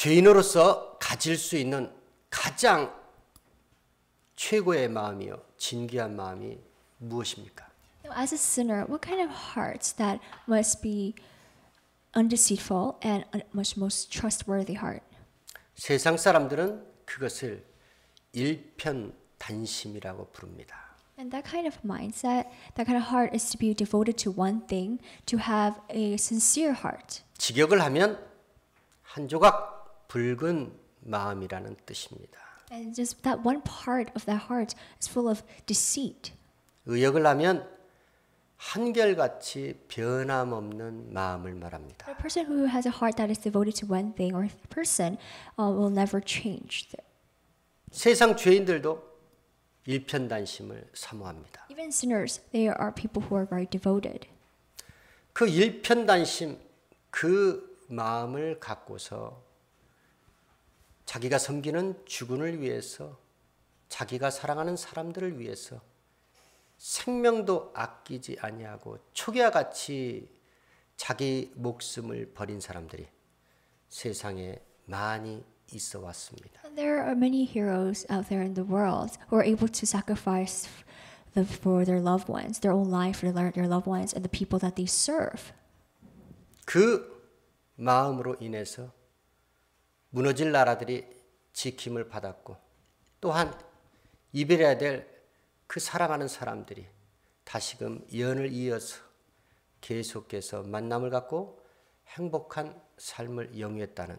죄인으로서 가질 수 있는 가장 최고의 마음이요, 진귀한 마음이 무엇입니까? As a sinner, what kind of heart that must be undeceitful and most trustworthy heart? 세상 사람들은 그것을 일편단심이라고 부릅니다. And that kind of mindset, that kind of heart is to be devoted to one thing, to have a sincere heart. 직역을 하면 한 조각 붉은 마음이라는 뜻입니다. And just that one part of that heart is full of deceit. 의역을 하면 한결같이 변함없는 마음을 말합니다. A person who has a heart that is devoted to one thing or person will never change. 세상 죄인들도 일편단심을 사모합니다. Even sinners, they are people who are very devoted. 그 일편단심, 그 마음을 갖고서 자기가 섬기는 주군을 위해서, 자기가 사랑하는 사람들을 위해서 생명도 아끼지 아니하고 촉이와 같이 자기 목숨을 버린 사람들이 세상에 많이 있어 왔습니다. There are many heroes out there in the world who are able to sacrifice for their loved ones, their own life for their loved ones and the people that they serve. 그 마음으로 인해서 무너질 나라들이 지킴을 받았고, 또한 이별해야 될 그 사랑하는 사람들이 다시금 연을 이어서 계속해서 만남을 갖고 행복한 삶을 영위했다는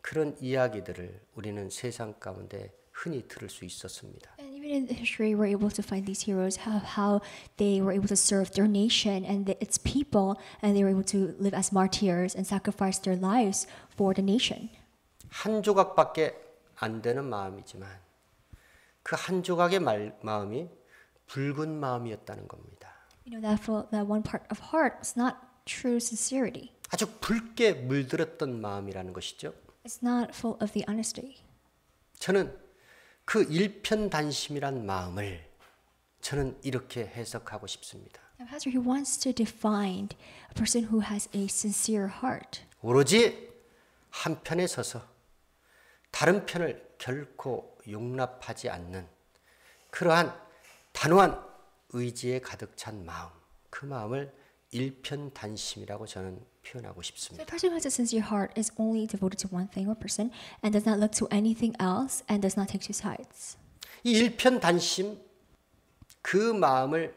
그런 이야기들을 우리는 세상 가운데 흔히 들을 수 있었습니다. And even in history, we're able to find these heroes how they were able to serve their nation and its people, and they were able to live as martyrs and sacrifice their lives for the nation. 한 조각밖에 안 되는 마음이지만 그 한 조각의 마음이 붉은 마음이었다는 겁니다. You know that one part of heart was not true sincerity. 아주 붉게 물들었던 마음이라는 것이죠. It's not full of the honesty. 저는 그 일편단심이란 마음을 저는 이렇게 해석하고 싶습니다. And Pastor, he wants to define a person who has a sincere heart. 오로지 한 편에 서서 다른 편을 결코 용납하지 않는 그러한 단호한 의지에 가득 찬 마음, 그 마음을 일편단심이라고 저는 표현하고 싶습니다. The person who has a sincere heart is only devoted to one thing or person and does not look to anything else and does not take two sides. 이 일편단심, 그 마음을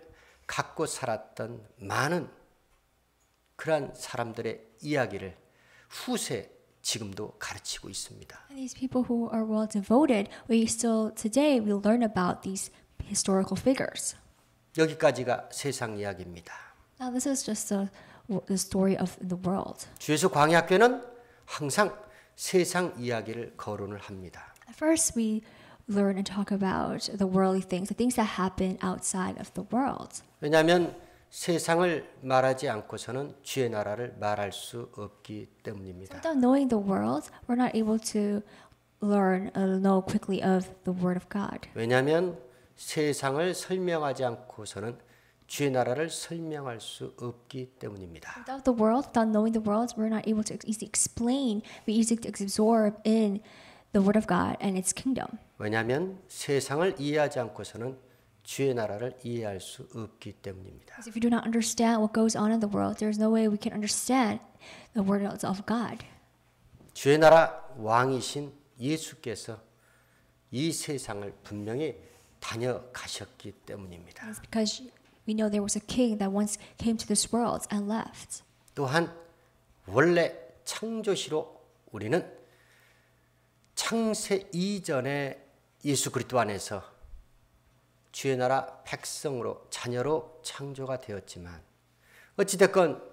갖고 살았던 많은 그러한 사람들의 이야기를 후세 지금도 가르치고 있습니다. And these people who are well devoted, today we learn about these historical figures. 여기까지가 세상 이야기입니다. Now this is just the story of the world. 주에서 광야학교는 항상 세상 이야기를 거론을 합니다. First we learn and talk about the worldly things, the things that happen outside of the world. 왜냐하면 세상을 말하지 않고서는 주의 나라를 말할 수 없기 때문입니다. Without knowing the world, we're not able to know quickly of the Word of God. 왜냐하면 세상을 설명하지 않고서는 주의 나라를 설명할 수 없기 때문입니다. Without the world, without knowing the world, we're not able to easily explain, be easy to absorb in the Word of God and its kingdom. 왜냐하면 세상을 이해하지 않고서는 주의 나라를 이해할 수 없기 때문입니다. Because if we do not understand what goes on in the world, there's no way we can understand the words of God. 주의 나라 왕이신 예수께서 이 세상을 분명히 다녀가셨기 때문입니다. It's because we know there was a king that once came to this world and left. 또한 원래 창조시로 우리는 창세 이전에 예수 그리스도 안에서 주의 나라 백성으로 자녀로 창조가 되었지만 어찌됐건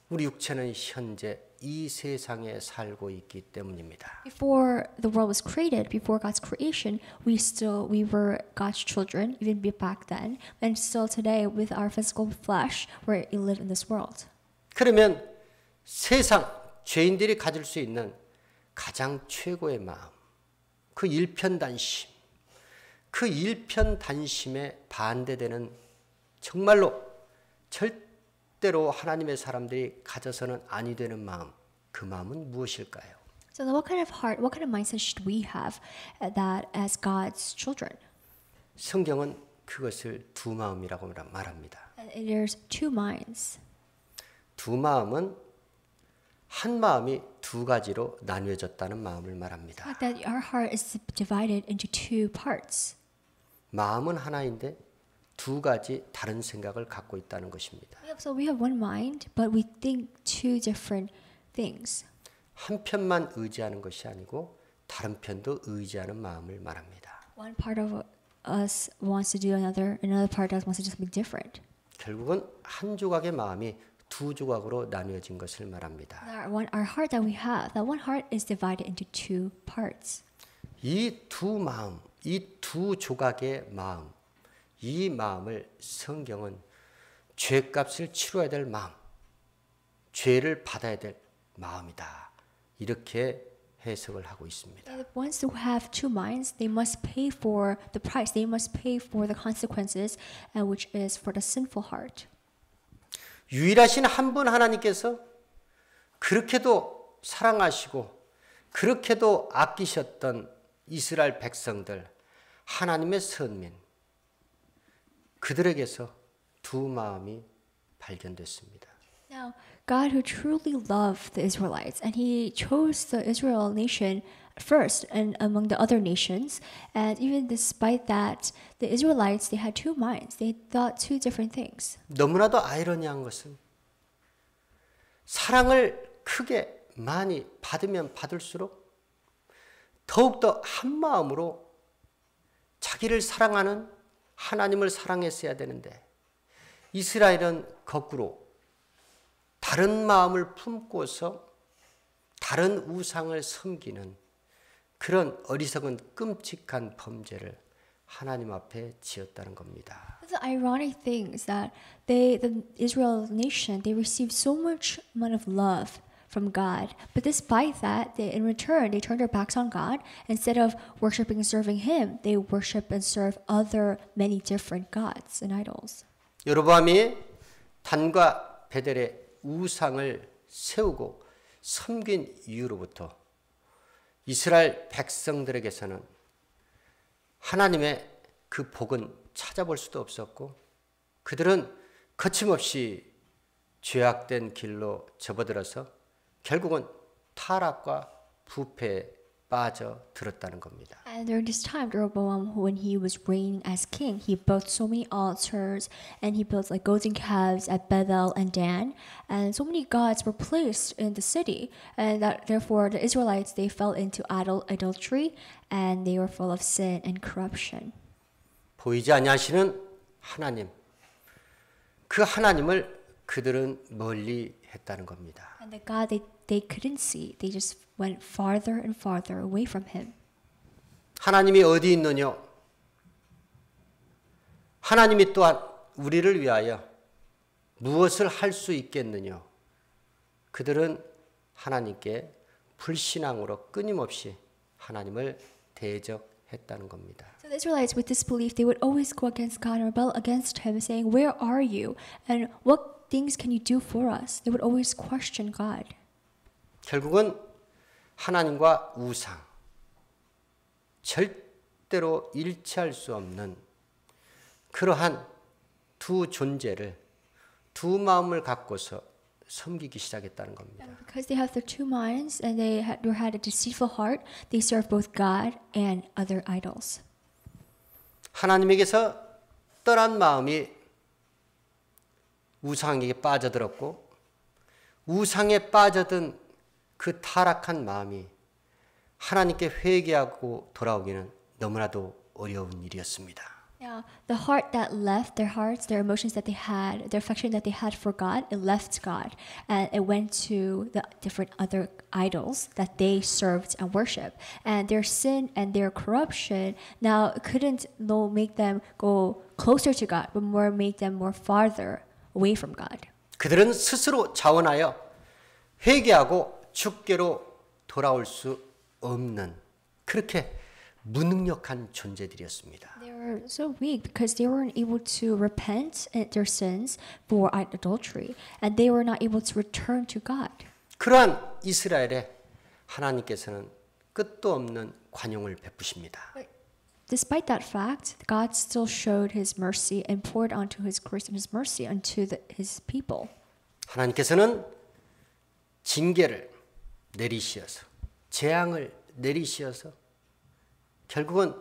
우리 육체는 현재 이 세상에 살고 있기 때문입니다. Before the world was created, before God's creation, we were God's children, even back then, and still today with our physical flesh, we live in this world. 그러면 세상 죄인들이 가질 수 있는 가장 최고의 마음, 그 일편단심, 그 일편단심에 반대되는 정말로 절대로 하나님의 사람들이 가져서는 아니 되는 마음, 그 마음은 무엇일까요? So then what kind of heart, what kind of mindset should we have that as God's children? 성경은 그것을 두 마음이라고 말합니다. And there's two minds. 두 마음은 한 마음이 두 가지로 나뉘어졌다는 마음을 말합니다. The fact that our heart is divided into two parts. 마음은 하나인데 두 가지 다른 생각을 갖고 있다는 것입니다. So we have one mind, but we think two different things. 한 편만 의지하는 것이 아니고 다른 편도 의지하는 마음을 말합니다. One part of us wants to do another part of us wants to do something different. 결국은 한 조각의 마음이 두 조각으로 나뉘어진 것을 말합니다. Our heart that we have, that one heart is divided into two parts. 이 두 마음, 이 두 조각의 마음, 이 마음을 성경은 죄값을 치러야 될 마음, 죄를 받아야 될 마음이다. 이렇게 해석을 하고 있습니다. Ones who have two minds, they must pay for the price. They must pay for the consequences, which is for the sinful heart. 유일하신 한 분 하나님께서 그렇게도 사랑하시고 그렇게도 아끼셨던 이스라엘 백성들, 하나님의 선민, 그들에게서 두 마음이 발견됐습니다. Now, God who truly loved the Israelites, and He chose the Israel nation first and among the other nations, and even despite that, the Israelites, they had two minds. They thought two different things. 너무나도 아이러니한 것은 사랑을 크게 많이 받으면 받을수록 더욱더 한 마음으로 자기를 사랑하는 하나님을 사랑했어야 되는데 이스라엘은 거꾸로 다른 마음을 품고서 다른 우상을 섬기는 그런 어리석은 끔찍한 범죄를 하나님 앞에 지었다는 겁니다. The ironic thing is that the Israel nation, they received so much amount of love from God, but despite that, in return, they turned their backs on God. Instead of worshiping and serving Him, they worship and serve other many different gods and idols. 여로보암이 단과 베델의 우상을 세우고 섬긴 이후로부터 이스라엘 백성들에게서는 하나님의 그 복은 찾아볼 수도 없었고 그들은 거침없이 죄악된 길로 접어들어서 결국은 타락과 부패에 빠져들었다는 겁니다. And during this time, Jeroboam, when he was reigning as king, he built so many altars and he built like golden calves at Bethel and Dan, and so many gods were placed in the city, and that therefore the Israelites they fell into idolatry and they were full of sin and corruption. 보이지 아니하시는 하나님, 그 하나님을 그들은 멀리 했다는 겁니다. And the God they couldn't see, they just went farther and farther away from Him. 하나님이 어디 있느냐? 하나님이 또한 우리를 위하여 무엇을 할 수 있겠느냐? 그들은 하나님께 불신앙으로 끊임없이 하나님을 대적했다는 겁니다. So the Israelites, with this belief, they would always go against God and rebel against Him, saying, "Where are you? And what things can you do for us?" They would always question God. 결국은 하나님과 우상, 절대로 일치할 수 없는 그러한 두 존재를 두 마음을 갖고서 섬기기 시작했다는 겁니다. Because they have their two minds and they had a deceitful heart, they serve both God and other idols. 하나님에게서 떠난 마음이 우상에게 빠져들었고 우상에 빠져든 그 타락한 마음이 하나님께 회개하고 돌아오기는 너무나도 어려운 일이었습니다. Yeah, the heart that left their hearts, their emotions that they had, their affection that they had for God, it left God and it went to the different other idols that they served and worshiped. And their sin and their corruption now couldn't make them go closer to God, but more make them more farther away from God. 그들은 스스로 자원하여 회개하고 주께로 돌아올 수 없는 그렇게 무능력한 존재들이었습니다. They were so weak because they weren't able to repent their sins for adultery, and they were not able to return to God. 그러한 이스라엘에 하나님께서는 끝도 없는 관용을 베푸십니다. Despite that fact, God still showed His mercy and poured onto His grace and His mercy unto His people. 하나님께서는 징계를 내리시어서 재앙을 내리시어서 결국은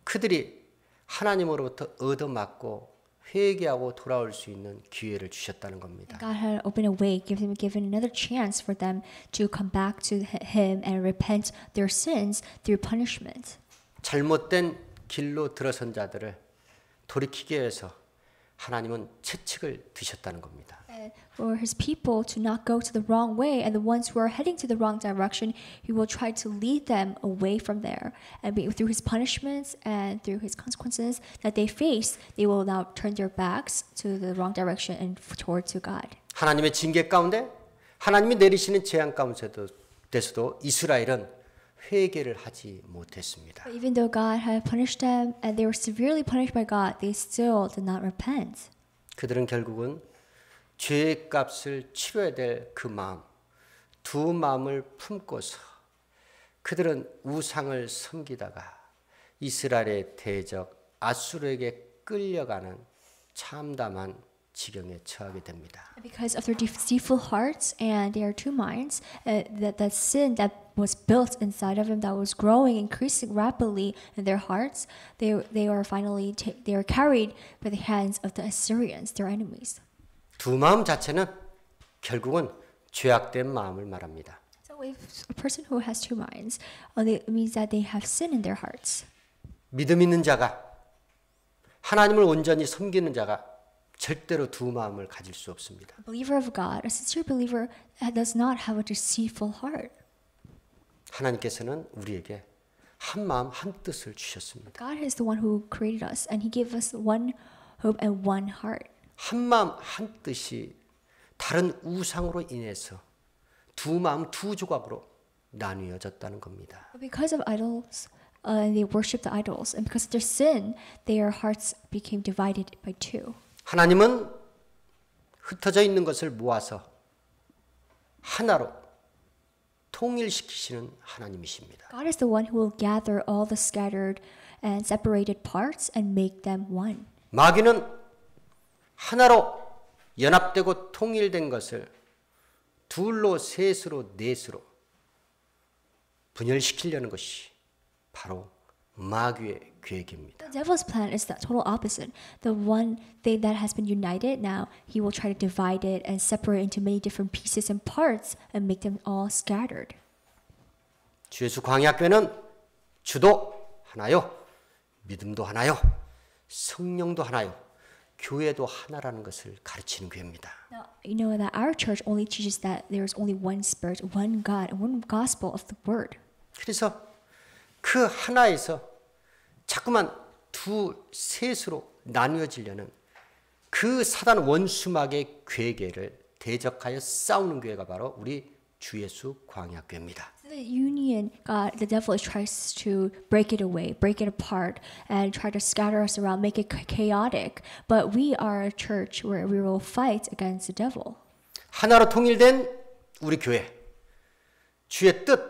그들이 하나님으로부터 얻어맞고 회개하고 돌아올 수 있는 기회를 주셨다는 겁니다. God had opened a way, given another chance for them to come back to Him and repent their sins through punishment. 잘못된 길로 들어선 자들을 돌이키기 위해서 하나님은 채찍을 드셨다는 겁니다. For His people to not go to the wrong way, and the ones who are heading to the wrong direction, He will try to lead them away from there. And through His punishments and through His consequences that they face, they will now turn their backs to the wrong direction and toward to God. 하나님의 징계 가운데 하나님이 내리시는 재앙 가운데서도 이스라엘은 회개를 하지 못했습니다. But even though God had punished them and they were severely punished by God, they still did not repent. 그들은 결국은 죄의 값을 치러야 될 그 마음, 두 마음을 품고서 그들은 우상을 섬기다가 이스라엘의 대적 아수르에게 끌려가는 참담한 지경에 처하게 됩니다. Because of their deceitful hearts and their two minds, that sin that was built inside of them, that was growing, increasing rapidly in their hearts, they are carried by the hands of the Assyrians, their enemies. 두 마음 자체는 결국은 죄악된 마음을 말합니다. So if a person who has two minds, it means that they have sin in their hearts. 믿음 있는 자가 하나님을 온전히 섬기는 자가 절대로 두 마음을 가질 수 없습니다. A believer of God, a sincere believer, does not have a deceitful heart. 하나님께서는 우리에게 한 마음 한 뜻을 주셨습니다. God is the one who created us, and He gave us one hope and one heart. 한 마음 한 뜻이 다른 우상으로 인해서 두 마음 두 조각으로 나뉘어졌다는 겁니다. Because of idols, they worship the idols, and because of their sin, their hearts became divided by two. 하나님은 흩어져 있는 것을 모아서 하나로 통일시키시는 하나님이십니다. God is the one who will gather all the scattered and separated parts and make them one. 마귀는 하나로 연합되고 통일된 것을 둘로 셋으로 넷으로 분열시키려는 것이 바로 마귀의 계획입니다. The devil's plan is the total opposite. The one thing that has been united, now he will try to divide it and separate into many different pieces and parts and make them all scattered. 주 예수 광야교회는 주도 하나요, 믿음도 하나요, 성령도 하나요, 교회도 하나라는 것을 가르치는 교회입니다. Now, you know that our church only teaches that there is only one Spirit, one God, and one gospel of the Word. 그래서 그 하나에서 자꾸만 두 셋으로 나누어지려는 그 사단 원수막의 괴계를 대적하여 싸우는 교회가 바로 우리 주 예수 광야교회입니다. The union, the devil tries to break it away, break it apart, and try to scatter us around, make it chaotic. But we are a church where we will fight against the devil. 하나로 통일된 우리 교회, 주의 뜻,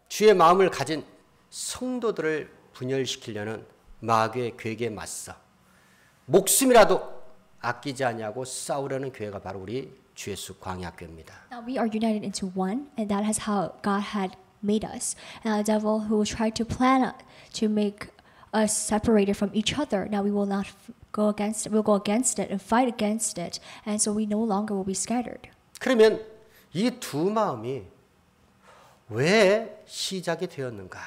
주의 마음을 가진 성도들을 분열시키려는 마귀의 괴계에 맞서 목숨이라도 아끼지 아니하고 싸우려는 교회가 바로 우리 주 예수 광야교회입니다. Now we are united into one, and that is how God had made us. And the devil who will try to plan to make us separated from each other, now we will not go against it. We'll go against it and fight against it, and so we no longer will be scattered. 그러면 이 두 마음이 왜 시작이 되었는가?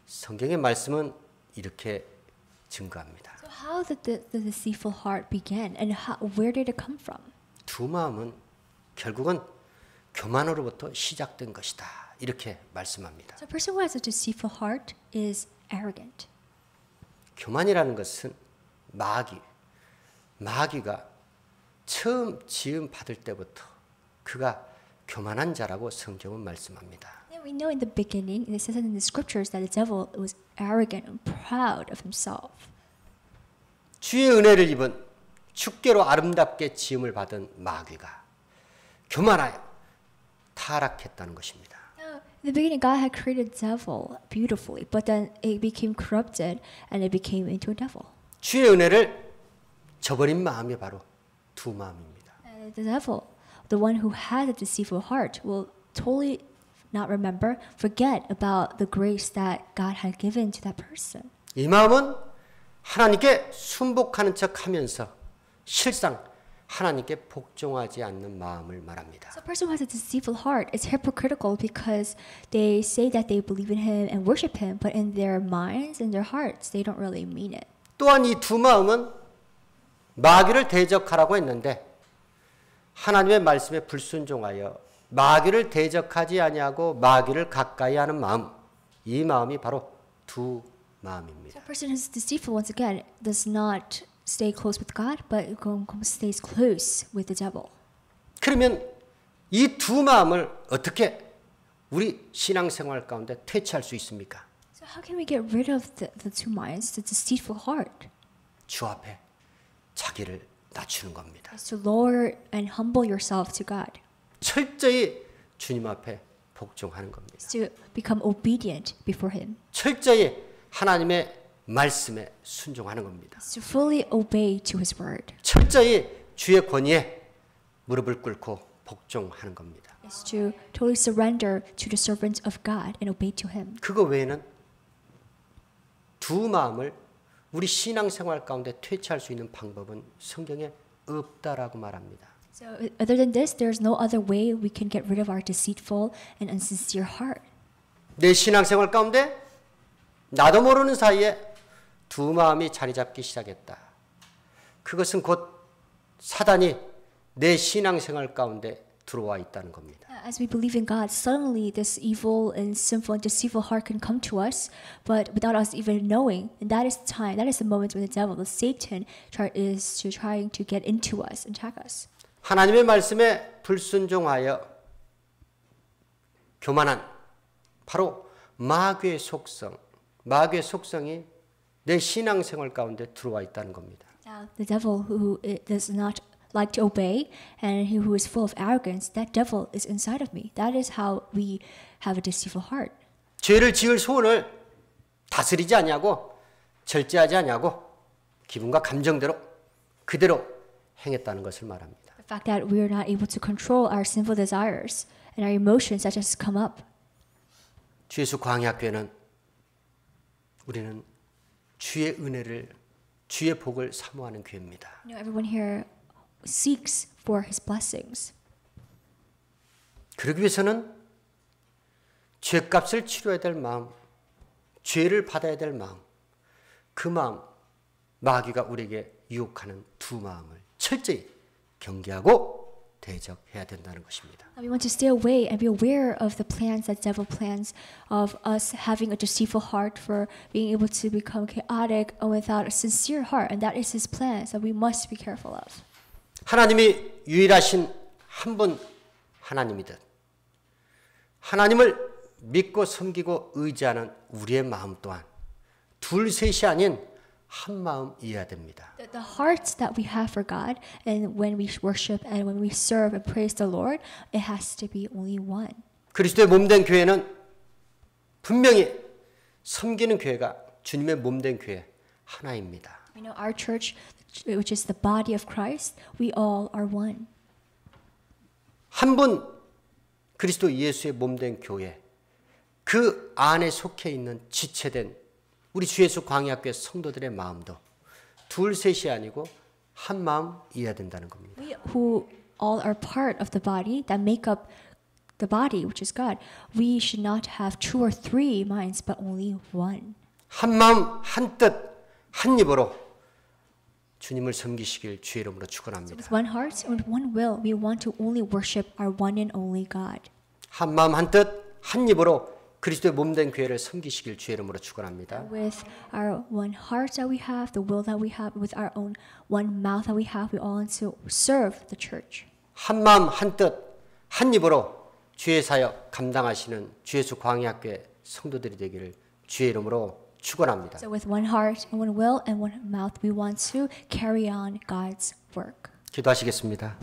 성경의 말씀은 이렇게 증거합니다. So how did the deceitful heart begin, and where did it come from? 두 마음은 결국은 교만으로부터 시작된 것이다. 이렇게 말씀합니다. So a person who has a deceitful heart is arrogant. 교만이라는 것은 마귀가 처음 지음 받을 때부터 그가 교만한 자라고 성경은 말씀합니다. And we know in the beginning, it says in the scriptures that the devil was arrogant and proud of himself. 주의 은혜를 입은 주께로 아름답게 지음을 받은 마귀가 교만하여 타락했다는 것입니다. Now, In the beginning, God had created devil beautifully, but then it became corrupted and it became into a devil. 주의 은혜를 저버린 마음이 바로 두 마음입니다. And the devil, the one who had a deceitful heart, will totally not remember, forget about the grace that God had given to that person. 이 마음은 하나님께 순복하는 척하면서 실상 하나님께 복종하지 않는 마음을 말합니다. So a person who has a deceitful heart is hypocritical because they say that they believe in Him and worship Him, but in their minds and their hearts, they don't really mean it. 또한 이 두 마음은 마귀를 대적하라고 했는데 하나님의 말씀에 불순종하여 마귀를 대적하지 아니하고 마귀를 가까이 하는 마음, 이 마음이 바로 두 마음입니다. So a person who's deceitful, once again, does not stay close with God, but stays close with the devil. 그러면 이 두 마음을 어떻게 우리 신앙생활 가운데 퇴치할 수 있습니까? So how can we get rid of the two minds, the deceitful heart? 주 앞에 자기를 낮추는 겁니다. Is to lower and humble yourself to God. 철저히 주님 앞에 복종하는 겁니다. Is to become obedient before Him. 철저히 하나님의 말씀에 순종하는 겁니다. Is to fully obey to His word. 철저히 주의 권위에 무릎을 꿇고 복종하는 겁니다. Is to totally surrender to the servant of God and obey to Him. 그거 외에는 두 마음을 우리 신앙생활 가운데 퇴치할 수 있는 방법은 성경에 없다라고 말합니다. So other than this, there's no other way we can get rid of our deceitful and unsincere heart. 내 신앙생활 가운데 나도 모르는 사이에 두 마음이 자리 잡기 시작했다. 그것은 곧 사단이 내 신앙생활 가운데 들어와 있다는 겁니다. As we believe in God, suddenly this evil and sinful and deceitful heart can come to us, but without us even knowing. And that is the time, that is the moment when the devil, the Satan, is trying to get into us and attack us. 하나님의 말씀에 불순종하여 교만한 바로 마귀의 속성이 내 신앙생활 가운데 들어와 있다는 겁니다. Now, the devil who does not like to obey and who is full of arrogance, that devil is inside of me. That is how we have a deceitful heart. 죄를 지을 소원을 다스리지 않냐고 절제하지 않냐고 기분과 감정대로 그대로 행했다는 것을 말합니다. The fact that we are not able to control our sinful desires and our emotions that just come up. 주 예수 광야교회는 우리는 주의 은혜를 주의 복을 사모하는 교회입니다. You know, everyone here seeks for His blessings. 그러기 위해서는 죄값을 치러야 될 마음, 죄를 받아야 될 마음, 그 마음, 마귀가 우리에게 유혹하는 두 마음을 철저히 경계하고 대적해야 된다는 것입니다. We want to stay away and be aware of the plans that devil plans of us having a deceitful heart, for being able to become chaotic and without a sincere heart, and that is his plans that we must be careful of. 하나님이 유일하신 한 분 하나님이듯 하나님을 믿고 섬기고 의지하는 우리의 마음 또한 둘 셋이 아닌 한 마음이어야 됩니다. The heart that we have for God, and when we worship and when we serve and praise the Lord, it has to be only one. 그리스도의 몸된 교회는 분명히 섬기는 교회가 주님의 몸된 교회 하나입니다. We know our church, which is the body of Christ, we all are one. 한 분 그리스도 예수의 몸된 교회, 그 안에 속해 있는 지체된 우리 주 예수 광야교회 성도들의 마음도 둘 셋이 아니고 한 마음이어야 된다는 겁니다. We who all are part of the body that make up the body, which is God, we should not have two or three minds, but only one. 한 마음, 한 뜻, 한 입으로 주님을 섬기시길 주의 이름으로 축원합니다. With one heart and with one will, we want to only worship our one and only God. 한 마음, 한 뜻, 한 입으로 그리스도의 몸된 교회를 섬기시길 주의 이름으로 축원합니다. With our one heart that we have, the will that we have, with our own one mouth that we have, we all want to serve the church. 한 마음, 한 뜻, 한 입으로 주의 사역 감당하시는 주 예수 광야교회 성도들이 되기를 주의 이름으로 축원합니다. So with one heart and one will and one mouth, we want to carry on God's work. 기도하시겠습니다.